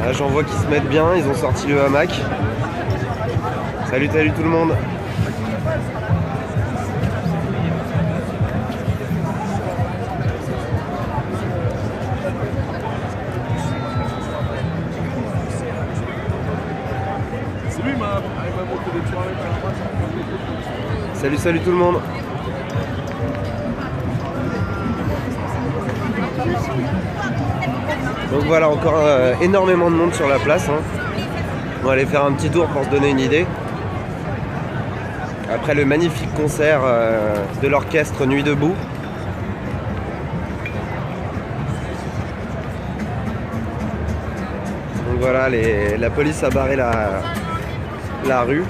Là, j'en vois qui se mettent bien, ils ont sorti le hamac. Salut tout le monde. Salut tout le monde. Donc voilà, encore énormément de monde sur la place, hein. On va aller faire un petit tour pour se donner une idée. Après le magnifique concert de l'orchestre Nuit debout. Donc voilà, la police a barré la rue.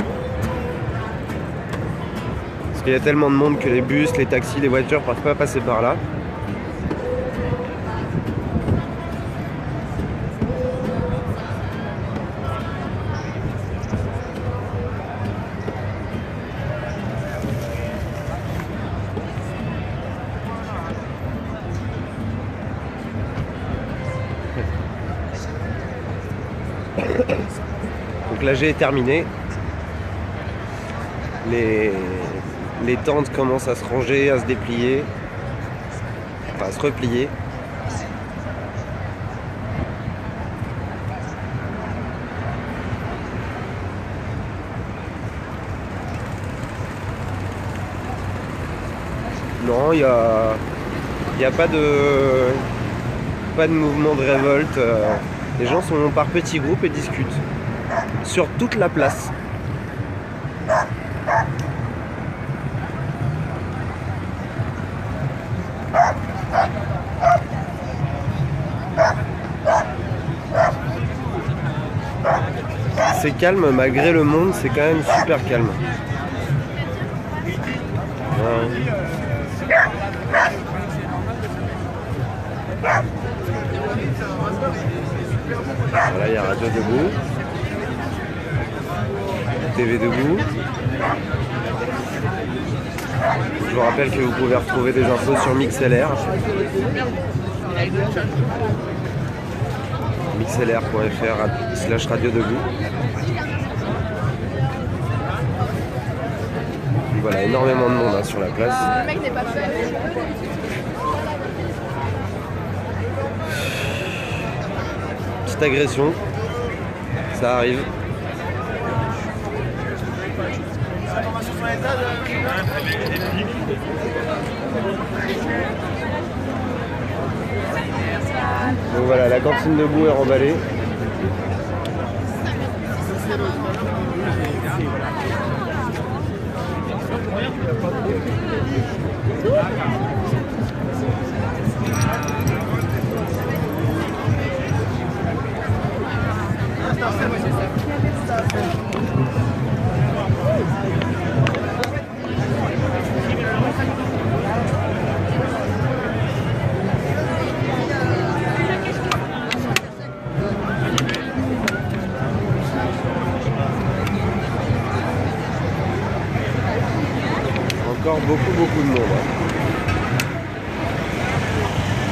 Parce qu'il y a tellement de monde que les bus, les taxis, les voitures ne peuvent pas passer par là. Donc l'AG est terminé. Les tentes commencent à se ranger, à se déplier, enfin à se replier. Non, il n'y a pas de mouvement de révolte. Les gens sont par petits groupes et discutent sur toute la place. C'est calme, malgré le monde, c'est quand même super calme. Ouais. Voilà, il y a Radio Debout, TV Debout. Je vous rappelle que vous pouvez retrouver des infos sur MixLR. mixlr.fr/Radio Debout. Voilà, énormément de monde sur la place. Le mec n'est pas fait. Petite agression, ça arrive. Donc voilà, la cantine debout est remballée. Encore beaucoup de monde, hein.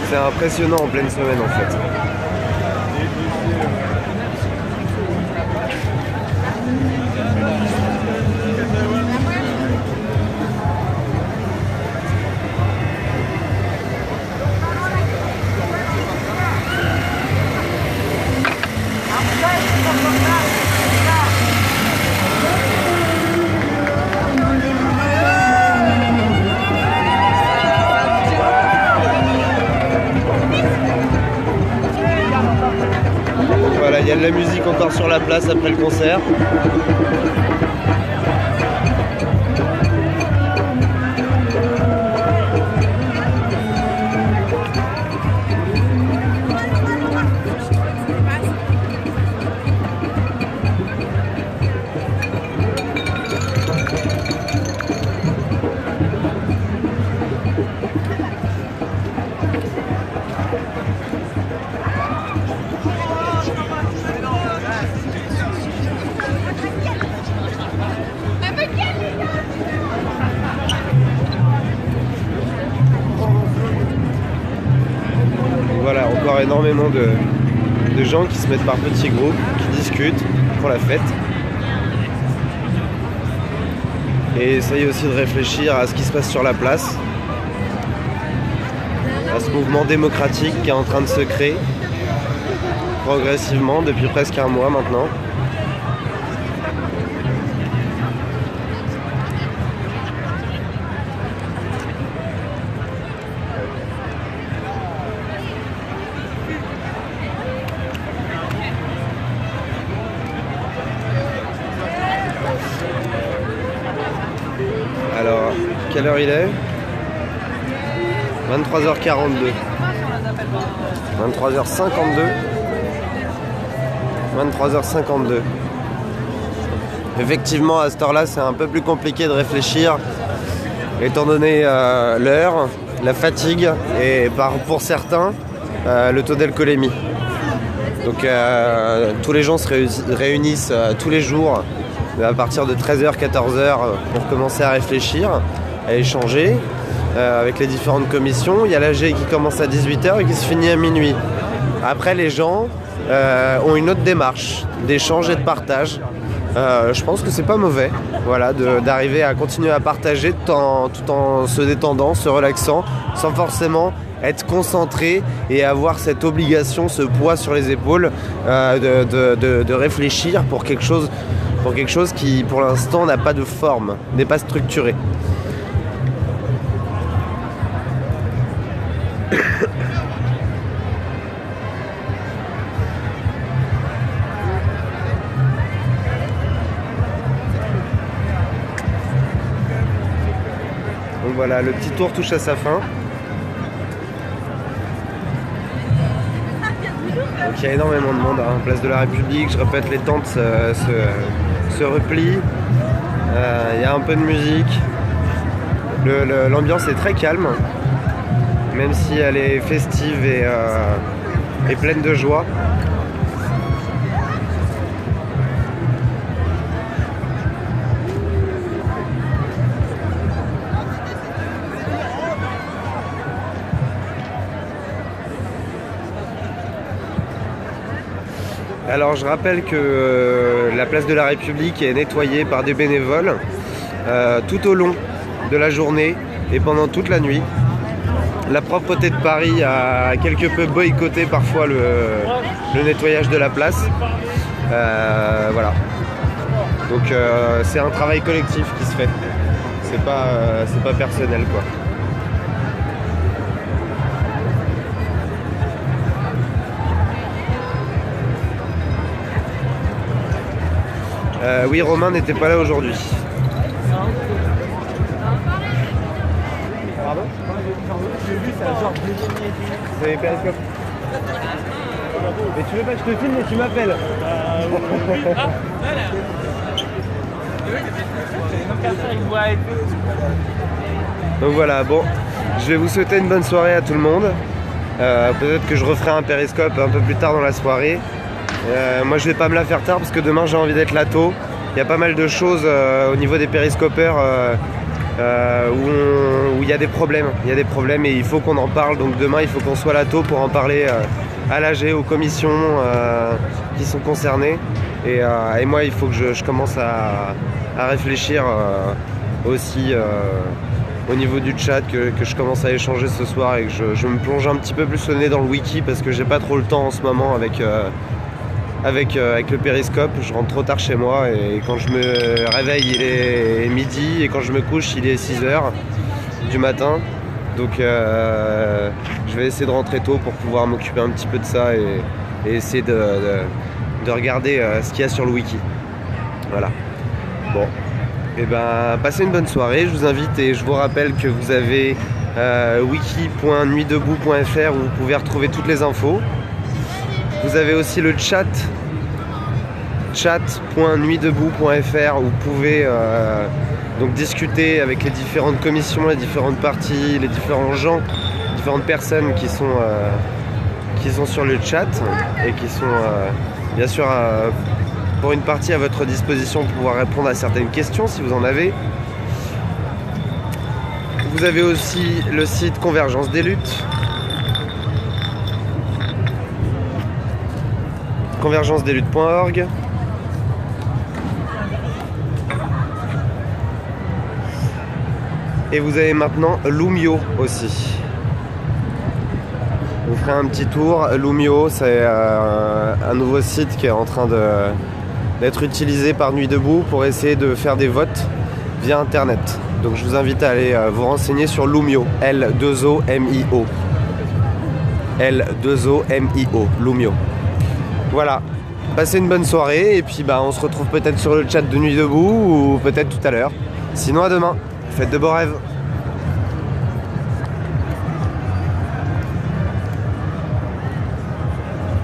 C'est impressionnant en pleine semaine en fait. Voilà, il y a de la musique encore sur la place après le concert. Voilà, encore énormément de de gens qui se mettent par petits groupes, qui discutent pour la fête. Et essayent aussi de réfléchir à ce qui se passe sur la place, à ce mouvement démocratique qui est en train de se créer progressivement depuis presque un mois maintenant. Alors, quelle heure il est ? 23h42. 23h52. 23h52. Effectivement, à cette heure-là, c'est un peu plus compliqué de réfléchir, étant donné l'heure, la fatigue et pour certains, le taux d'alcoolémie. Donc, tous les gens se réunissent tous les jours à partir de 13h, 14h pour commencer à réfléchir, à échanger avec les différentes commissions. Il y a l'AG qui commence à 18h et qui se finit à minuit. Après, les gens ont une autre démarche d'échange et de partage. Je pense que c'est pas mauvais, voilà, d'arriver à continuer à partager tout en se détendant, se relaxant, sans forcément être concentré et avoir cette obligation, ce poids sur les épaules de réfléchir pour quelque chose qui pour l'instant n'a pas de forme, n'est pas structuré. Donc voilà, le petit tour touche à sa fin. Donc il y a énormément de monde, hein. Place de la République, je répète, les tentes se replient. Il y a un peu de musique. L'ambiance est très calme, même si elle est festive et pleine de joie. Alors je rappelle que la place de la République est nettoyée par des bénévoles tout au long de la journée et pendant toute la nuit. La propreté de Paris a quelque peu boycotté parfois le nettoyage de la place. Voilà. Donc c'est un travail collectif qui se fait. C'est pas personnel, quoi. Oui, Romain n'était pas là aujourd'hui. Pardon ? C'est Periscope. Mais tu veux pas que je te filme et tu m'appelles ? Donc voilà, bon, je vais vous souhaiter une bonne soirée à tout le monde. Peut-être que je referai un Periscope un peu plus tard dans la soirée. Moi je vais pas me la faire tard parce que demain j'ai envie d'être là tôt. Il y a pas mal de choses au niveau des périscopeurs où il y a des problèmes. Il y a des problèmes et il faut qu'on en parle. Donc demain il faut qu'on soit là tôt pour en parler à l'AG, aux commissions qui sont concernées. Et moi il faut que je commence à réfléchir aussi au niveau du chat, que je commence à échanger ce soir et que je me plonge un petit peu plus le nez dans le wiki parce que j'ai pas trop le temps en ce moment avec le périscope. Je rentre trop tard chez moi et quand je me réveille il est midi et quand je me couche il est 6h du matin. Donc je vais essayer de rentrer tôt pour pouvoir m'occuper un petit peu de ça et essayer de regarder ce qu'il y a sur le wiki. Voilà. Bon. Et ben passez une bonne soirée. Je vous invite et je vous rappelle que vous avez wiki.nuitdebout.fr où vous pouvez retrouver toutes les infos. Vous avez aussi le chat.nuitdebout.fr où vous pouvez donc discuter avec les différentes commissions, les différentes parties, les différents gens, les différentes personnes qui sont sur le chat et qui sont bien sûr pour une partie à votre disposition pour pouvoir répondre à certaines questions si vous en avez. Vous avez aussi le site Convergence des luttes. convergence-des-luttes.org. Et vous avez maintenant Loomio aussi. On ferait un petit tour. Loomio, c'est un nouveau site qui est en train d'être utilisé par Nuit Debout pour essayer de faire des votes via Internet. Donc je vous invite à aller vous renseigner sur Loomio. L2OMIO. L2OMIO. Loomio. Voilà. Passez une bonne soirée et puis on se retrouve peut-être sur le chat de Nuit Debout ou peut-être tout à l'heure. Sinon à demain. Faites de beaux rêves.